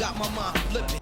got my mind flipping.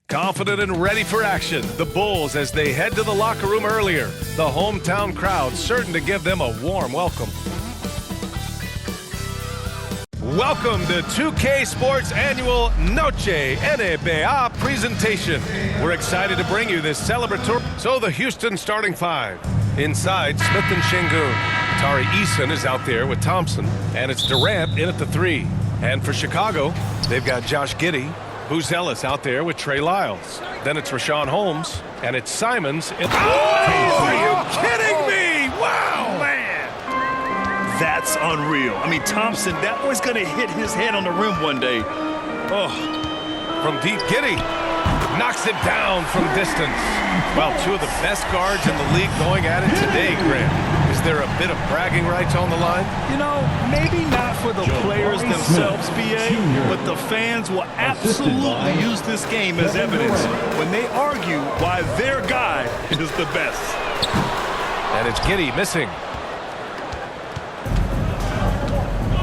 Confident and ready for action, the Bulls as they head to the locker room earlier. The hometown crowd certain to give them a warm welcome. Welcome to 2K Sports Annual Noche NBA presentation. We're excited to bring you this celebratory. So the Houston starting five. Inside, Smith and Şengün. Tari Eason is out there with Thompson, and it's Durant in at the three. And for Chicago, they've got Josh Giddey. Who's Ellis out there with Trey Lyles. Then it's Richaun Holmes, and it's Simons. Oh, are you kidding me? Wow, man. That's unreal. I mean, Thompson, that boy's going to hit his head on the rim one day. Oh. From deep, Giddey knocks it down from distance. Well, two of the best guards in the league going at it today, Grant. Is there a bit of bragging rights on the line? You know, maybe not for the players themselves, BA, but the fans will absolutely use this game as evidence when they argue why their guy is the best. And it's Giddey missing.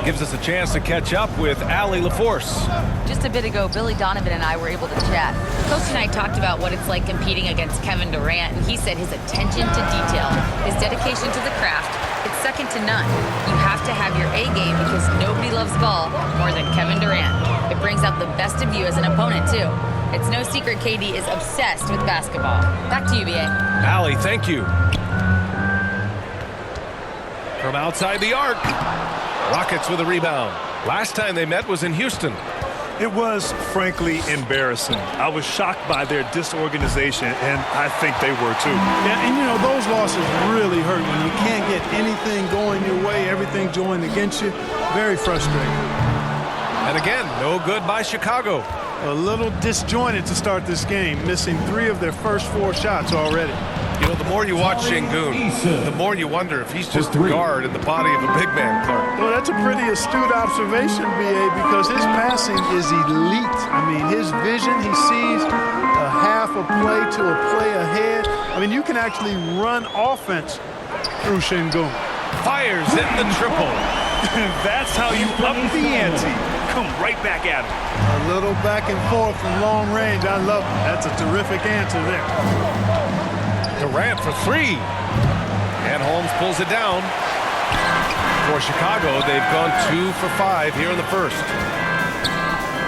Gives us a chance to catch up with Allie LaForce. Just a bit ago, Billy Donovan and I were able to chat. Coach and I talked about what it's like competing against Kevin Durant, and he said his attention to detail, his dedication to the craft, it's second to none. You have to have your A game because nobody loves ball more than Kevin Durant. It brings out the best of you as an opponent, too. It's no secret KD is obsessed with basketball. Back to you, BA. Allie, thank you. From outside the arc. Rockets with a rebound. Last time they met was in Houston. It was, frankly, embarrassing. I was shocked by their disorganization, and I think they were, too. Yeah, and, you know, those losses really hurt when you can't get anything going your way, everything going against you. Very frustrating. And again, no good by Chicago. A little disjointed to start this game, missing 3 of their first 4 shots already. You know, the more you watch Şengün, the more you wonder if he's just a guard in the body of a big man, Clark. Well, that's a pretty astute observation, B.A., because his passing is elite. I mean, his vision, he sees a half a play to a play ahead. I mean, you can actually run offense through Şengün. Fires in the triple. That's how you up the ante. Come right back at him. A little back and forth from long range. I love it. That's a terrific answer there. Durant for 3. And Holmes pulls it down. For Chicago, they've gone 2 for 5 here in the first.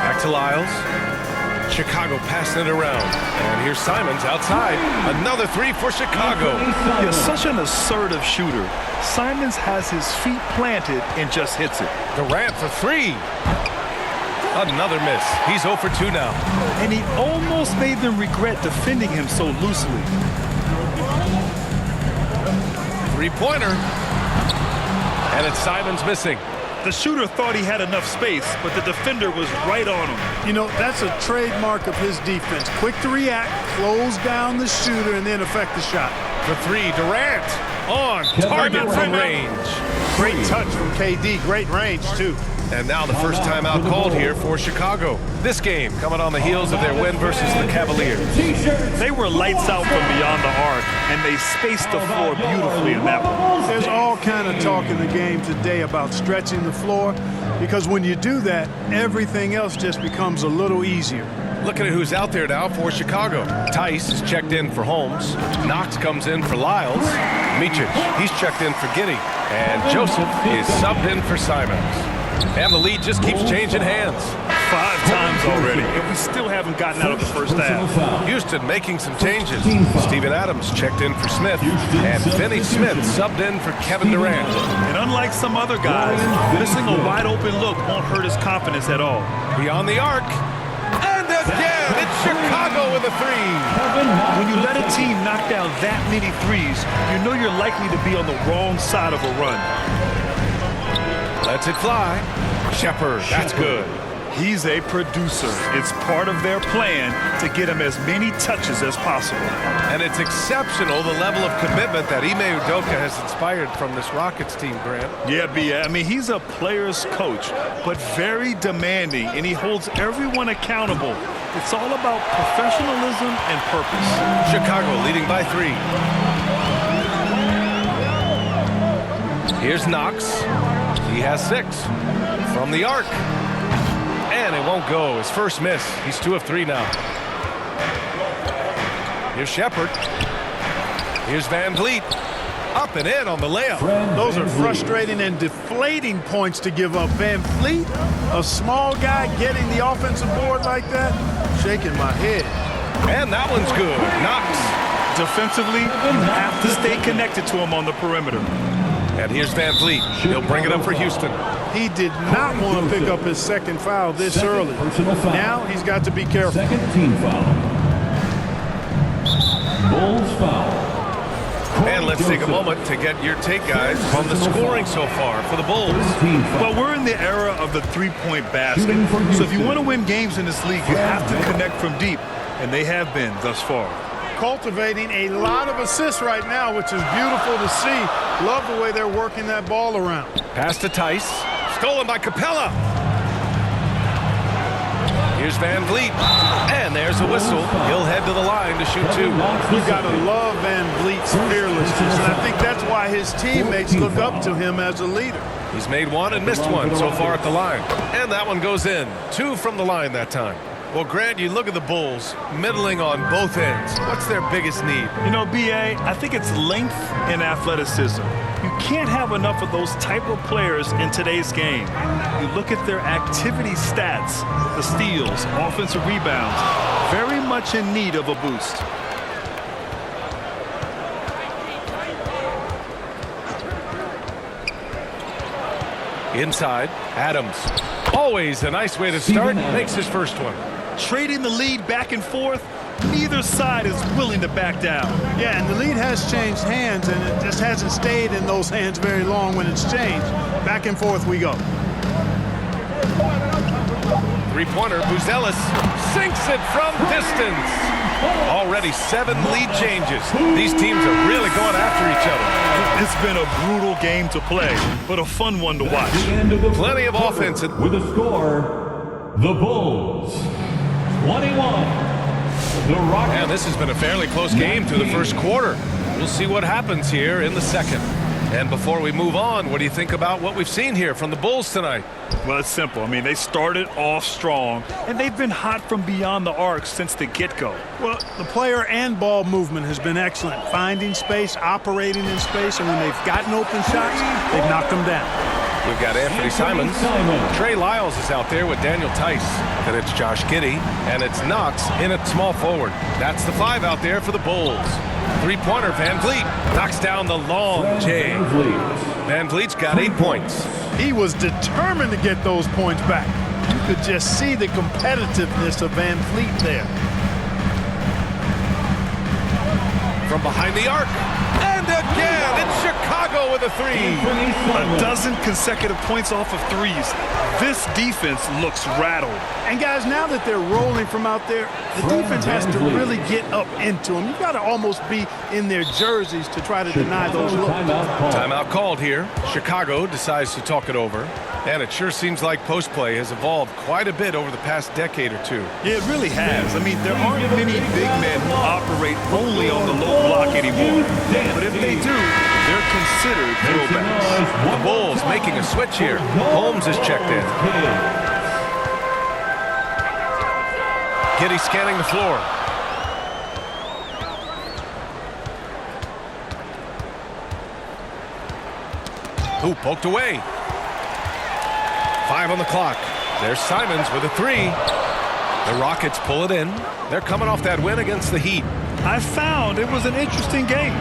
Back to Lyles. Chicago passing it around. And here's Simons outside. Another 3 for Chicago. He's such an assertive shooter. Simons has his feet planted and just hits it. Durant for 3. Another miss. He's 0 for 2 now. And he almost made them regret defending him so loosely. 3-pointer. And it's Simons missing. The shooter thought he had enough space, but the defender was right on him. You know, that's a trademark of his defense. Quick to react, close down the shooter, and then affect the shot. For 3, Durant on target from range. Great touch from KD. Great range, too. And now the first timeout called here for Chicago. This game coming on the heels of their win versus the Cavaliers. They were lights out from beyond the arc, and they spaced the floor beautifully in that one. There's all kind of talk in the game today about stretching the floor, because when you do that, everything else just becomes a little easier. Looking at who's out there now for Chicago. Tice is checked in for Holmes. Knox comes in for Lyles. Micic, he's checked in for Giddey. And Joseph is subbed in for Simons. And the lead just keeps changing hands. 5 times already, and we still haven't gotten out of the first half. Houston making some changes. Steven Adams checked in for Smith, and Finney Smith subbed in for Kevin Durant. And unlike some other guys, missing a wide open look won't hurt his confidence at all. Beyond the arc, and again, it's Chicago with a three. When you let a team knock down that many threes, you know you're likely to be on the wrong side of a run. Lets it fly. Shepherd, that's good. He's a producer. It's part of their plan to get him as many touches as possible. And it's exceptional the level of commitment that Ime Udoka has inspired from this Rockets team, Grant. Yeah, B.A. I mean, he's a player's coach, but very demanding, and he holds everyone accountable. It's all about professionalism and purpose. Chicago leading by 3. Here's Knox. He has 6 from the arc. And it won't go. His first miss. He's 2 of 3 now. Here's Shepherd. Here's Van Vliet. Up and in on the layup. Those are frustrating and deflating points to give up. Van Vliet, a small guy getting the offensive board like that, shaking my head. And that one's good. Knox. Defensively, you have to stay connected to him on the perimeter. And here's Van Vliet. He'll bring it up for Houston. He did not want to pick up his second foul this early. Now he's got to be careful. Second team foul. Bulls foul. And let's take a moment to get your take, guys, on the scoring so far for the Bulls. Well, we're in the era of the three-point basket. So if you want to win games in this league, you have to connect from deep, and they have been thus far. Cultivating a lot of assists right now, which is beautiful to see. Love the way they're working that ball around. Pass to Tice. Stolen by Capella. Here's Van Vliet. And there's a whistle. He'll head to the line to shoot 2. You got to love Van Vliet's fearlessness, and I think that's why his teammates look up to him as a leader. He's made 1 and missed 1 so far at the line. And that one goes in. 2 from the line that time. Well, Grant, you look at the Bulls, middling on both ends. What's their biggest need? You know, B.A., I think it's length and athleticism. You can't have enough of those type of players in today's game. You look at their activity stats, the steals, offensive rebounds, very much in need of a boost. Inside, Adams. Always a nice way to start. Makes his first one. Trading the lead back and forth, neither side is willing to back down. Yeah, and the lead has changed hands, and it just hasn't stayed in those hands very long when it's changed. Back and forth we go. Three-pointer, Buzelis sinks it from distance. Already 7 lead changes. These teams are really going after each other. It's been a brutal game to play, but a fun one to watch. Plenty of offense. With a score, the Bulls 21. The Rockets. And this has been a fairly close game through the first quarter. We'll see what happens here in the second. And before we move on, what do you think about what we've seen here from the Bulls tonight? Well, it's simple. I mean, they started off strong, and they've been hot from beyond the arc since the get-go. Well, the player and ball movement has been excellent. Finding space, operating in space, and when they've gotten open shots, they've knocked them down. We've got Anthony Simons. Trey Lyles is out there with Daniel Tice. Then it's Josh Giddey, and it's Knox in at small forward. That's the 5 out there for the Bulls. Three-pointer, Van Vliet knocks down the long J. Van Vliet's got 8 points. He was determined to get those points back. You could just see the competitiveness of Van Vliet there. From behind the arc. And again, it's Chicago with a 3. A dozen consecutive points off of threes. This defense looks rattled. And guys, now that they're rolling from out there, the defense has to really get up into them. You've got to almost be in their jerseys to try to deny those looks. Timeout called here. Chicago decides to talk it over. And it sure seems like post play has evolved quite a bit over the past decade or 2. Yeah, it really has. I mean, there aren't many big men who operate only on the low block anymore. But if they do, they're considered throwbacks. The Bulls making a switch here. Holmes is checked in. Giddey scanning the floor. Ooh, poked away. 5 on the clock. There's Simons with a 3. The Rockets pull it in. They're coming off that win against the Heat. I found it was an interesting game.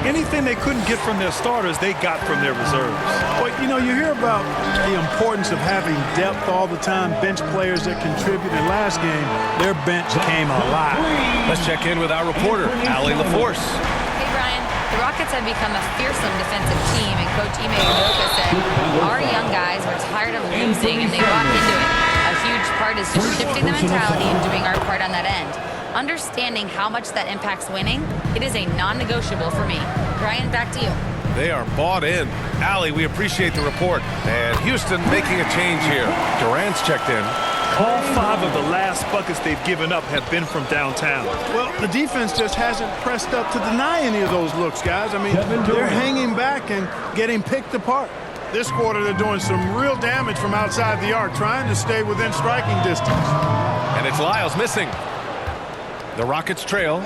Anything they couldn't get from their starters, they got from their reserves. But, you know, you hear about the importance of having depth all the time, bench players that contribute. In last game, their bench came alive. Let's check in with our reporter, Allie LaForce. Hey, Brian. The Rockets have become a fearsome defensive team, and Coach Ime Udoka said our young guys were tired of losing, and they bought into it. A huge part is just shifting the mentality and doing our part on that end. Understanding how much that impacts winning, it is a non-negotiable for me. Brian, back to you. They are bought in. Allie, we appreciate the report. And Houston making a change here. Durant's checked in. All 5 of the last buckets they've given up have been from downtown. Well, the defense just hasn't pressed up to deny any of those looks, guys. I mean, they're hanging back and getting picked apart. This quarter, they're doing some real damage from outside the arc, trying to stay within striking distance. And it's Lyles missing. The Rockets trail.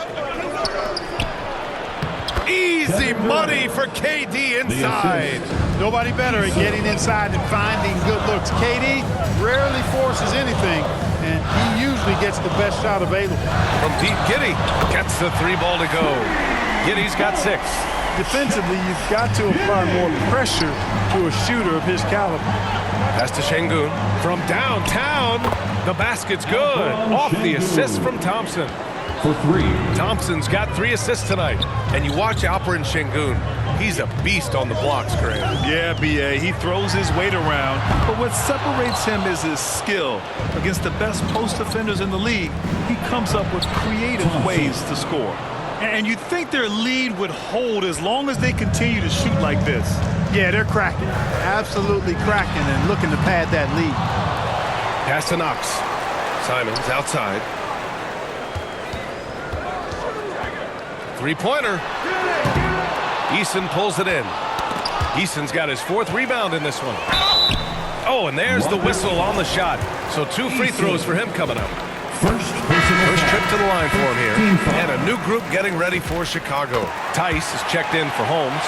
Easy money for KD inside. Nobody better at getting inside and finding good looks. KD rarely forces anything, and he usually gets the best shot available. From deep, Giddey gets the 3 ball to go. Giddey's got 6. Defensively, you've got to apply more pressure to a shooter of his caliber. Pass to Şengün. From downtown, the basket's good. Off the assist from Thompson. For 3. Thompson's got 3 assists tonight. And you watch Alperen Şengün. He's a beast on the blocks, Graham. Yeah, B.A., he throws his weight around, but what separates him is his skill. Against the best post defenders in the league, he comes up with creative ways to score. And you'd think their lead would hold as long as they continue to shoot like this. Yeah, they're cracking. Absolutely cracking and looking to pad that lead. Pass to Knox. Simons outside. 3-pointer. Eason pulls it in. Eason's got his 4th rebound in this one. Oh, and there's the whistle on the shot. So 2 free throws for him coming up. First trip to the line for him here. And a new group getting ready for Chicago. Tice is checked in for Holmes.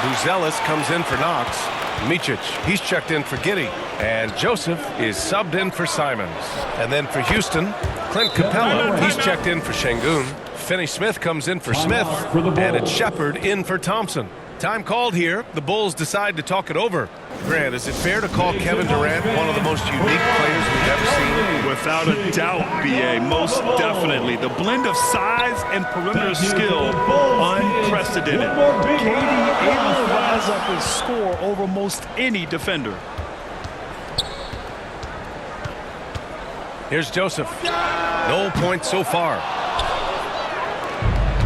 Buzelis comes in for Knox. Micic, he's checked in for Giddey. And Joseph is subbed in for Simons. And then for Houston, Clint Capella, he's checked in for Şengün. Finney-Smith comes in for Smith. And it's Shepard in for Thompson. Time called here. The Bulls decide to talk it over. Grant, is it fair to call Kevin Durant one of the most unique players we've ever seen? Without a doubt, B.A., most definitely. The blend of size and perimeter skill, unprecedented. KD able to rise up and score over most any defender. Here's Joseph. No points so far.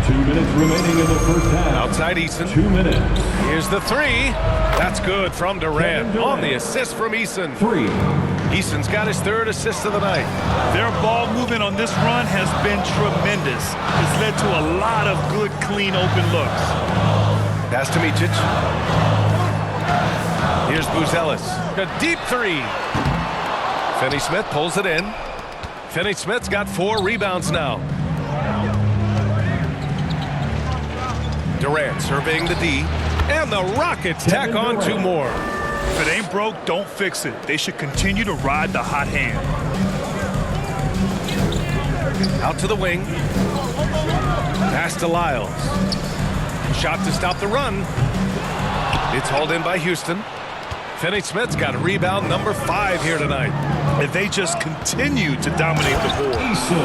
2 minutes remaining in the first half. Outside Eason. 2 minutes. Here's the 3. That's good from Durant. On the assist from Eason. 3. Eason's got his 3rd assist of the night. Their ball movement on this run has been tremendous. It's led to a lot of good, clean, open looks. Pass to Micic. Here's Buzelis. A deep 3. Finney-Smith pulls it in. Finney-Smith's got 4 rebounds now. Durant surveying the D. And the Rockets tack on 2 more. If it ain't broke, don't fix it. They should continue to ride the hot hand. Out to the wing. Pass to Lyles. Shot to stop the run. It's hauled in by Houston. Finney-Smith's got a rebound number 5 here tonight. And they just continue to dominate the board.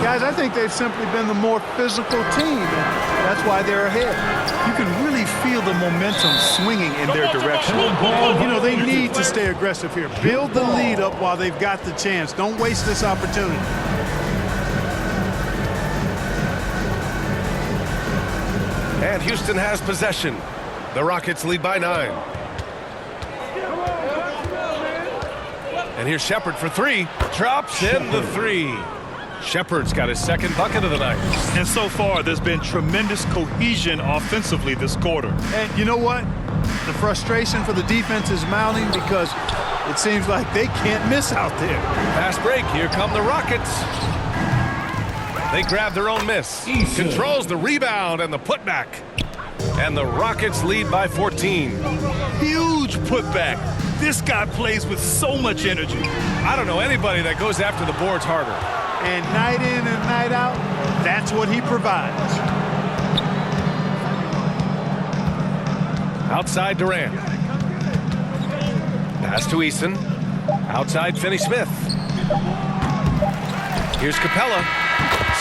Guys, I think they've simply been the more physical team, and that's why they're ahead. You can really feel the momentum swinging in their direction. You know, they need to stay aggressive here. Build the lead up while they've got the chance. Don't waste this opportunity. And Houston has possession. The Rockets lead by 9. And here's Shepard for 3. Drops in the 3. Shepard's got his 2nd bucket of the night. And so far, there's been tremendous cohesion offensively this quarter. And you know what? The frustration for the defense is mounting because it seems like they can't miss out there. Fast break. Here come the Rockets. They grab their own miss. Controls the rebound and the putback. And the Rockets lead by 14. Huge putback. This guy plays with so much energy. I don't know anybody that goes after the boards harder. And night in and night out, that's what he provides. Outside Durant. Pass to Eason. Outside Finney-Smith. Here's Capella.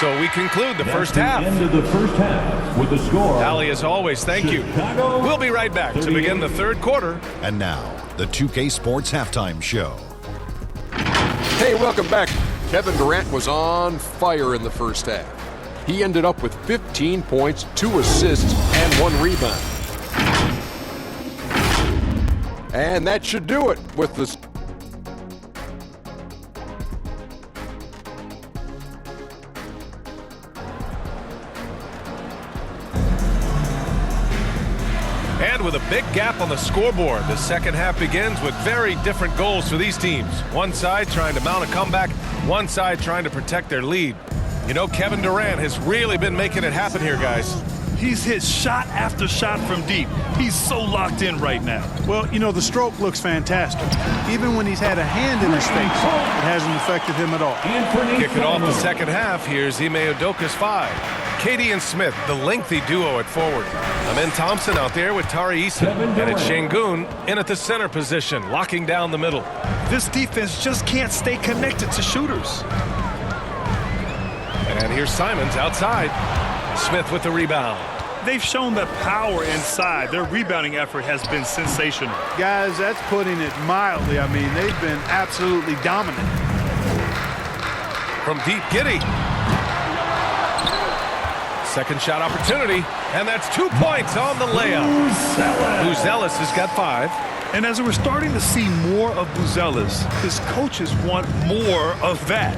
So we conclude the first half. End of the first half with the score. Ali, as always, thank you. Chicago, We'll be right back to begin the third quarter. And now, the 2K Sports Halftime Show. Hey, welcome back. Kevin Durant was on fire in the first half. He ended up with 15 points, 2 assists, and 1 rebound. And that should do it with the... And with a big gap on the scoreboard, the second half begins with very different goals for these teams. One side trying to mount a comeback, one side trying to protect their lead. You know, Kevin Durant has really been making it happen here, guys. He's hit shot after shot from deep. He's so locked in right now. Well, you know, the stroke looks fantastic. Even when he's had a hand in his face, it hasn't affected him at all. Kicking off the second half, here's Ime Udoka's 5. Katie and Smith, the lengthy duo at forward. Amen Thompson out there with Tari Eason. And it's Şengün in at the center position, locking down the middle. This defense just can't stay connected to shooters. And here's Simons outside. Smith with the rebound. They've shown the power inside. Their rebounding effort has been sensational. Guys, that's putting it mildly. I mean, they've been absolutely dominant. From deep, Giddey. Second shot opportunity, and that's 2 points on the layup. Buzelis has got 5. And as we're starting to see more of Buzelis, his coaches want more of that.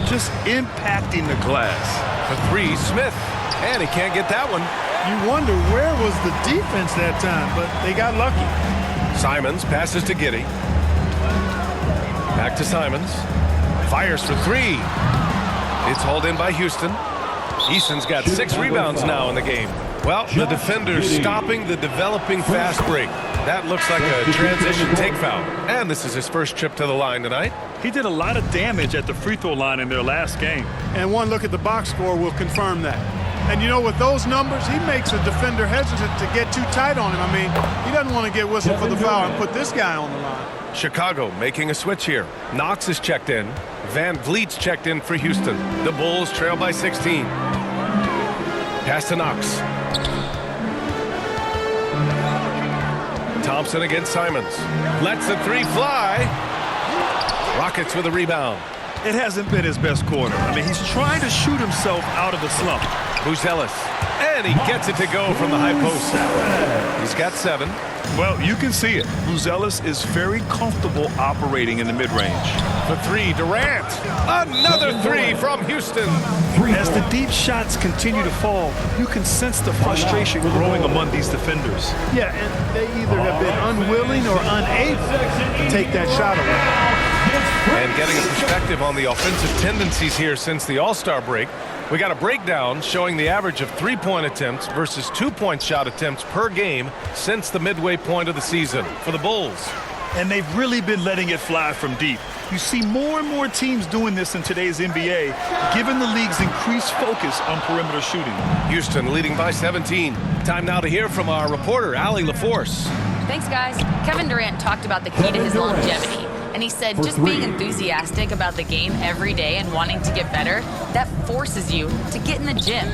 Just impacting the glass. For 3, Smith. And he can't get that one. You wonder where was the defense that time, but they got lucky. Simons passes to Giddey. Back to Simons. Fires for 3. It's hauled in by Houston. Eason's got 6 rebounds now in the game. Well, the defender's stopping the developing fast break. That looks like a transition take foul. And this is his first trip to the line tonight. He did a lot of damage at the free throw line in their last game. And one look at the box score will confirm that. And you know, with those numbers, he makes a defender hesitant to get too tight on him. I mean, he doesn't want to get whistled for the foul and put this guy on the line. Chicago making a switch here. Knox is checked in. Van Vliet's checked in for Houston. The Bulls trail by 16. Pass to Knox. Thompson against Simons. Lets the 3 fly. Rockets with a rebound. It hasn't been his best quarter. I mean, he's trying to shoot himself out of the slump. Buzelis. And he gets it to go from the high post. He's got 7. Well, you can see it. Buzelis is very comfortable operating in the mid-range. For 3, Durant. Another 3 from Houston. As the deep shots continue to fall, you can sense the frustration growing among these defenders. Yeah, and they either have been unwilling or unable to take that shot away. And getting a perspective on the offensive tendencies here since the All-Star break, we got a breakdown showing the average of 3-point attempts versus 2-point shot attempts per game since the midway point of the season for the Bulls. And they've really been letting it fly from deep. You see more and more teams doing this in today's NBA, given the league's increased focus on perimeter shooting. Houston leading by 17. Time now to hear from our reporter, Allie LaForce. Thanks, guys. Kevin Durant talked about the key to his longevity. And he said just being enthusiastic about the game every day and wanting to get better, that forces you to get in the gym.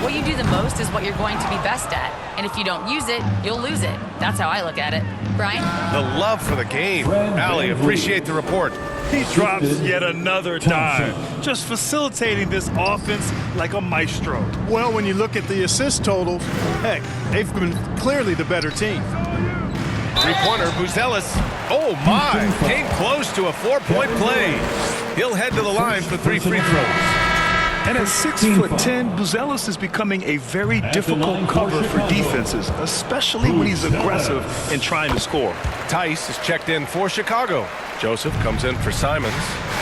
What you do the most is what you're going to be best at. And if you don't use it, you'll lose it. That's how I look at it. Brian? The love for the game. Allie, appreciate the report. He drops yet another dime, just facilitating this offense like a maestro. Well, when you look at the assist totals, heck, they've been clearly the better team. Three-pointer, Buzelis. Oh, my. Came close to a 4-point play. He'll head to the line for 3 free throws. And at 6'10", Buzelis is becoming a very difficult cover for defenses, especially when he's aggressive and trying to score. Tice is checked in for Chicago. Joseph comes in for Simons.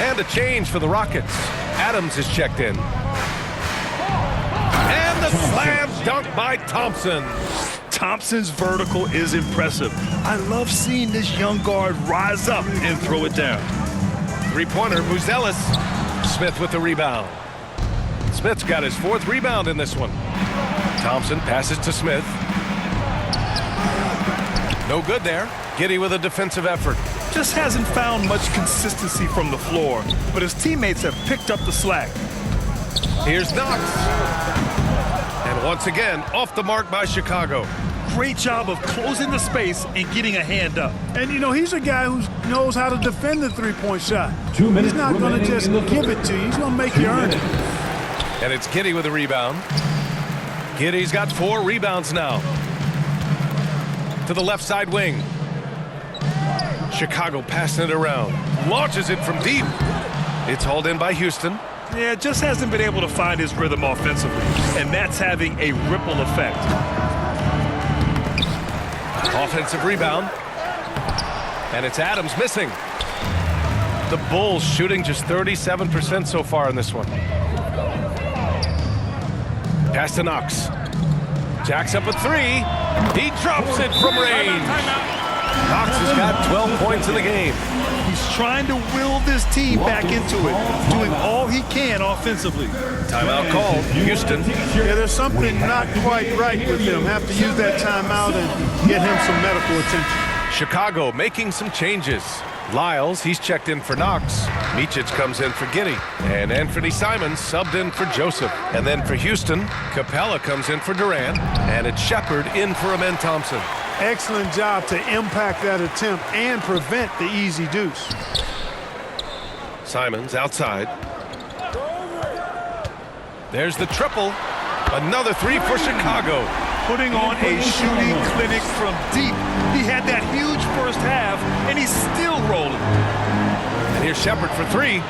And a change for the Rockets. Adams is checked in. And the slam dunk by Thompson. Thompson's vertical is impressive. I love seeing this young guard rise up and throw it down. Three-pointer, Buzelis. Smith with the rebound. Smith's got his 4th rebound in this one. Thompson passes to Smith. No good there. Giddey with a defensive effort. Just hasn't found much consistency from the floor, but his teammates have picked up the slack. Here's Knox. And once again, off the mark by Chicago. Great job of closing the space and getting a hand up. And, you know, he's a guy who knows how to defend the three-point shot. 2 minutes He's not going to remaining just in the give third. it to you. He's going to make you earn it. And it's Giddey with a rebound. Giddey's got 4 rebounds now. To the left side wing. Chicago passing it around. Launches it from deep. It's hauled in by Houston. Yeah, just hasn't been able to find his rhythm offensively, and that's having a ripple effect. Offensive rebound. And it's Adams missing. The Bulls shooting just 37% so far in this one. Pass to Knox. Jacks up a 3. He drops it from range. Knox has got 12 points in the game. He's trying to will this team back into it, doing all he can offensively. Timeout called. Houston. Yeah, there's something not quite right with him. Have to use that timeout and get him some medical attention. Chicago making some changes. Lyles, he's checked in for Knox. Micic comes in for Giddey. And Anthony Simons subbed in for Joseph. And then for Houston, Capella comes in for Durant. And it's Shepard in for Amen Thompson. Excellent job to impact that attempt and prevent the easy deuce. Simons outside. There's the triple. Another 3 for Chicago. Putting on a shooting clinic from deep. He had that huge first half, and he's still rolling. And here's Shepard for 3.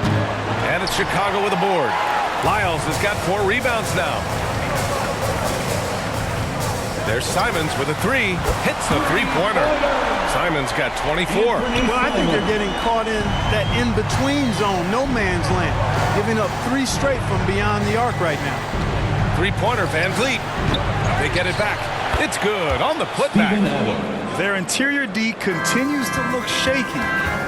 And it's Chicago with a board. Lyles has got 4 rebounds now. There's Simons with a 3. Hits the three-pointer. Simons got 24. Well, I think they're getting caught in that in-between zone, no man's land, giving up 3 straight from beyond the arc right now. Three-pointer, Van Vliet. They get it back. It's good on the putback. Their interior D continues to look shaky.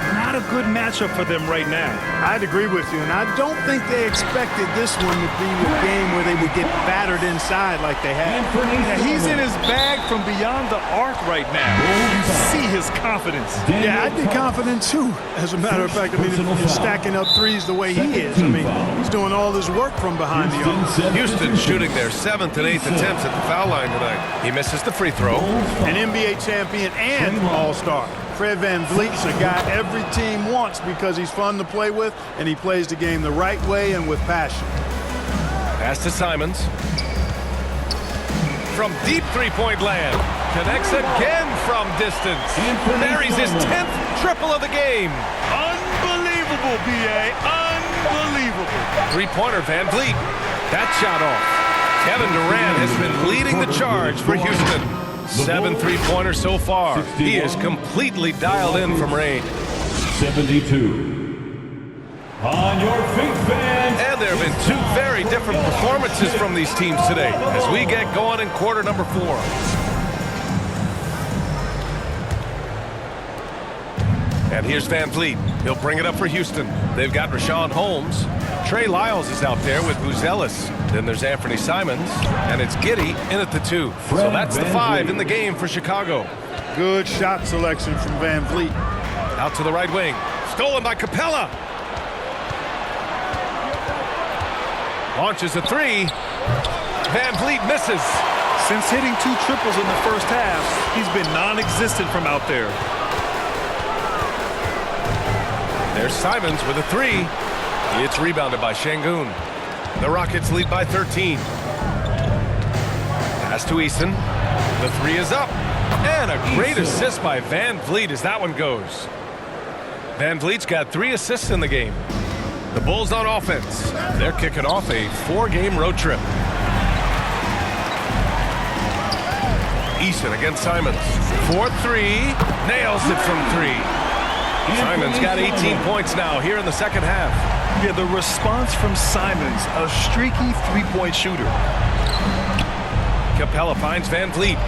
Not a good matchup for them right now. I'd agree with you, and I don't think they expected this one to be a game where they would get battered inside like they had. Yeah, he's in his bag from beyond the arc right now. You see his confidence. Yeah, I'd be confident too. As a matter of fact, I mean, if he's stacking up threes the way he is, I mean, he's doing all this work from behind the arc. Houston shooting their 7th and 8th attempts at the foul line tonight. He misses the free throw. An NBA champion and all-star. Fred VanVleet's a guy every team wants because he's fun to play with and he plays the game the right way and with passion. Pass to Simons. From deep three-point land. Connects again from distance. Buries his 10th triple of the game. Unbelievable, B.A. Unbelievable. Three-pointer, Van Vliet. That shot off. Kevin Durant has been leading the charge for Houston. 7 three-pointers so far. He is completely dialed in from range. 72. On your feet, fans. And there have been 2 very different performances from these teams today as we get going in quarter number 4. And here's Van Vliet. He'll bring it up for Houston. They've got Rashawn Holmes. Trey Lyles is out there with Buzelis. Then there's Anthony Simons. And it's Giddey in at the 2. So that's the 5 in the game for Chicago. Good shot selection from Van Vliet. Out to the right wing. Stolen by Capella. Launches a 3. Van Vliet misses. Since hitting 2 triples in the first half, he's been non-existent from out there. There's Simons with a 3. It's rebounded by Şengün. The Rockets lead by 13. Pass to Eason. The 3 is up. And a great assist by Van Vliet as that one goes. Van Vliet's got 3 assists in the game. The Bulls on offense. They're kicking off a 4-game road trip. Eason against Simons. 4-3. Nails it from 3. Simons got 18 points now here in the second half. Yeah, the response from Simons, a streaky three-point shooter. Capella finds Van Vliet.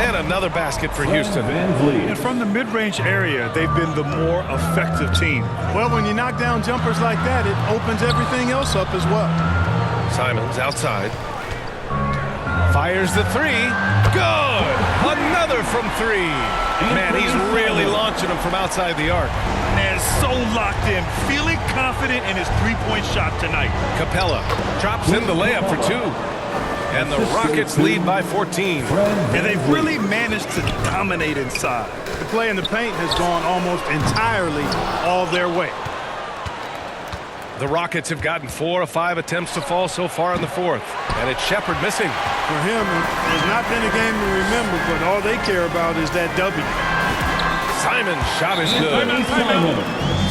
And another basket for Houston. And from the mid-range area, they've been the more effective team. Well, when you knock down jumpers like that, it opens everything else up as well. Simons outside. Fires the 3. Good! Another another from three. Man, he's really launching them from outside the arc. Man, so locked in, feeling confident in his three-point shot tonight. Capella drops in the layup for two. And the Rockets lead by 14. And they've really managed to dominate inside. The play in the paint has gone almost entirely all their way. The Rockets have gotten 4 of 5 attempts to fall so far in the fourth. And it's Shepherd missing. For him, it has not been a game to remember, but all they care about is that W. Simon's shot is good.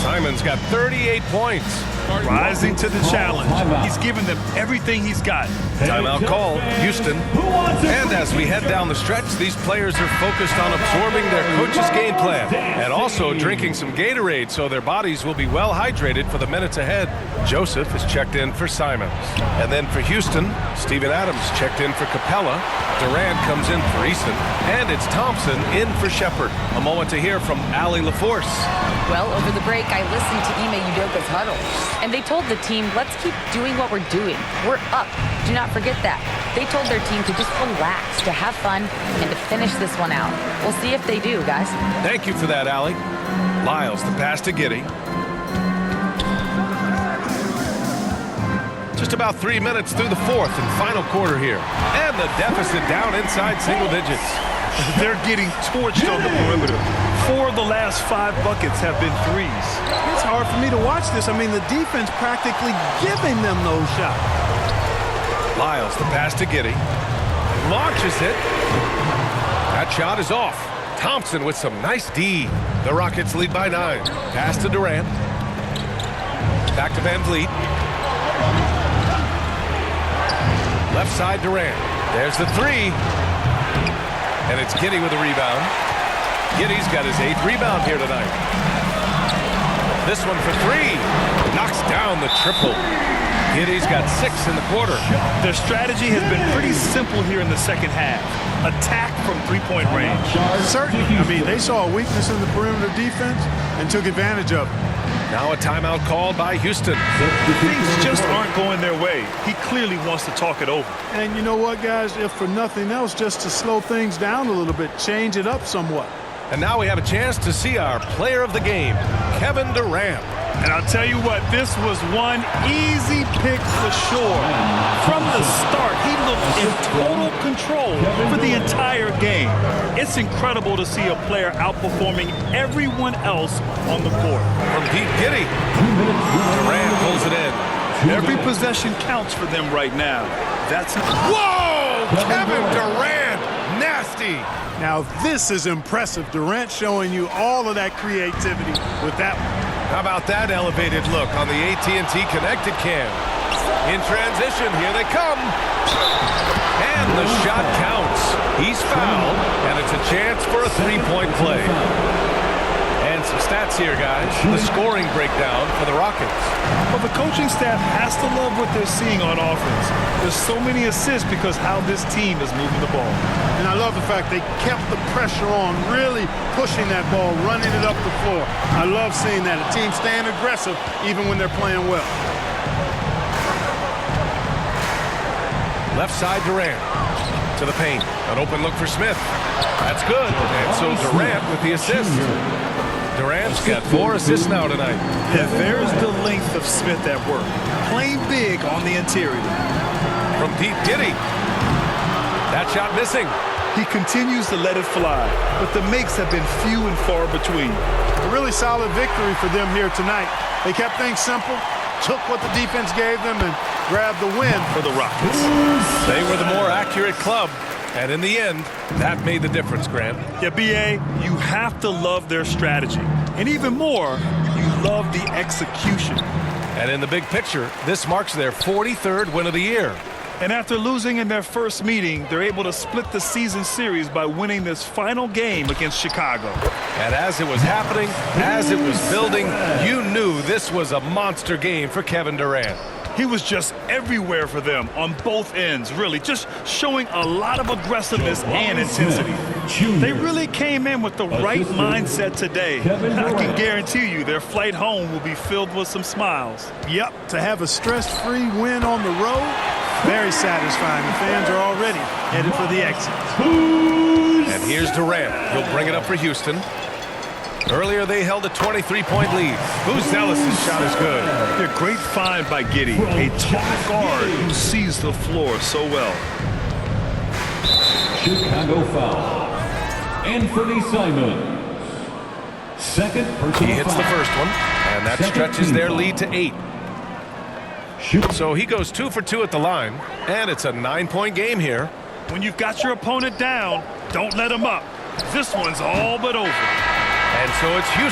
Simon's got 38 points. Rising to the challenge. He's given them everything he's got. Timeout call, Houston. And as we head down the stretch, these players are focused on absorbing their coach's game plan and also drinking some Gatorade so their bodies will be well hydrated for the minutes ahead. Joseph is checked in for Simons. And then for Houston, Steven Adams checked in for Capella. Durant comes in for Eason. And it's Thompson in for Shepherd. A moment to hear from Allie LaForce. Well, over the break, I listened to Ime Udoka's huddle, and they told the team, let's keep doing what we're doing. We're up. Do not forget that. They told their team to just relax, to have fun, and to finish this one out. We'll see if they do, guys. Thank you for that, Allie. Lyles, the pass to Giddey. Just about 3 minutes through the fourth and final quarter here. And the deficit down inside single digits. They're getting torched on the perimeter. 4 of the last 5 buckets have been threes. It's hard for me to watch this. I mean, the defense practically giving them those shots. Lyles, the pass to Giddey. Launches it. That shot is off. Thompson with some nice D. The Rockets lead by 9. Pass to Durant. Back to Van Vliet. Left side Durant. There's the three. And it's Giddey with a rebound. Giddey's got his 8th rebound here tonight. This one for 3. Knocks down the triple. Giddey's got 6 in the quarter. Their strategy has been pretty simple here in the second half. Attack from three-point range. Certainly. I mean, they saw a weakness in the perimeter defense and took advantage of it. Now a timeout called by Houston. Things just aren't going their way. He clearly wants to talk it over. And you know what, guys? If for nothing else, just to slow things down a little bit, change it up somewhat. And now we have a chance to see our player of the game, Kevin Durant. And I'll tell you what, this was one easy pick for sure. From the start, he looked in total control for the entire game. It's incredible to see a player outperforming everyone else on the court. From Pete Giddey. Durant pulls it in. Every possession counts for them right now. That's Whoa! Kevin Durant! Nasty! Now, this is impressive. Durant showing you all of that creativity with that one. How about that elevated look on the AT&T Connected Cam? In transition, here they come. And the shot counts. He's fouled, and it's a chance for a three-point play. And some stats here, guys. The scoring breakdown for the Rockets. Well, the coaching staff has to love what they're seeing on offense. There's so many assists because how this team is moving the ball. And I love the fact they kept the pressure on, really pushing that ball, running it up the floor. I love seeing that. A team staying aggressive even when they're playing well. Left side Durant to the paint. An open look for Smith. That's good. And so Durant with the assist. Durant's got 4 assists now tonight. And there's the length of Smith at work. Playing big on the interior. From Pete Giddey. That shot missing. He continues to let it fly, but the makes have been few and far between. A really solid victory for them here tonight. They kept things simple, took what the defense gave them, and grabbed the win For the Rockets. They were the more accurate club. And in the end, that made the difference, Grant. Yeah, B.A., you have to love their strategy. And even more, you love the execution. And in the big picture, this marks their 43rd win of the year. And after losing in their first meeting, they're able to split the season series by winning this final game against Chicago. And as it was happening, as it was building, you knew this was a monster game for Kevin Durant. He was just everywhere for them on both ends, really, just showing a lot of aggressiveness and intensity. They really came in with the right mindset today. I can guarantee you their flight home will be filled with some smiles. Yep, to have a stress-free win on the road, very satisfying. The fans are already headed for the exit. And Here's Durant. He'll bring it up for Houston. Earlier, they held a 23-point lead. Buzelis' shot is good. A great find by Giddey, a tall guard who sees the floor so well. Chicago foul. Anthony Simons. Second personal He hits the foul. first one, and that Second stretches team their foul. lead to 8. So he goes 2 for 2 at the line, and it's a 9-point game here. When you've got your opponent down, don't let him up. This one's all but over. And so it's Houston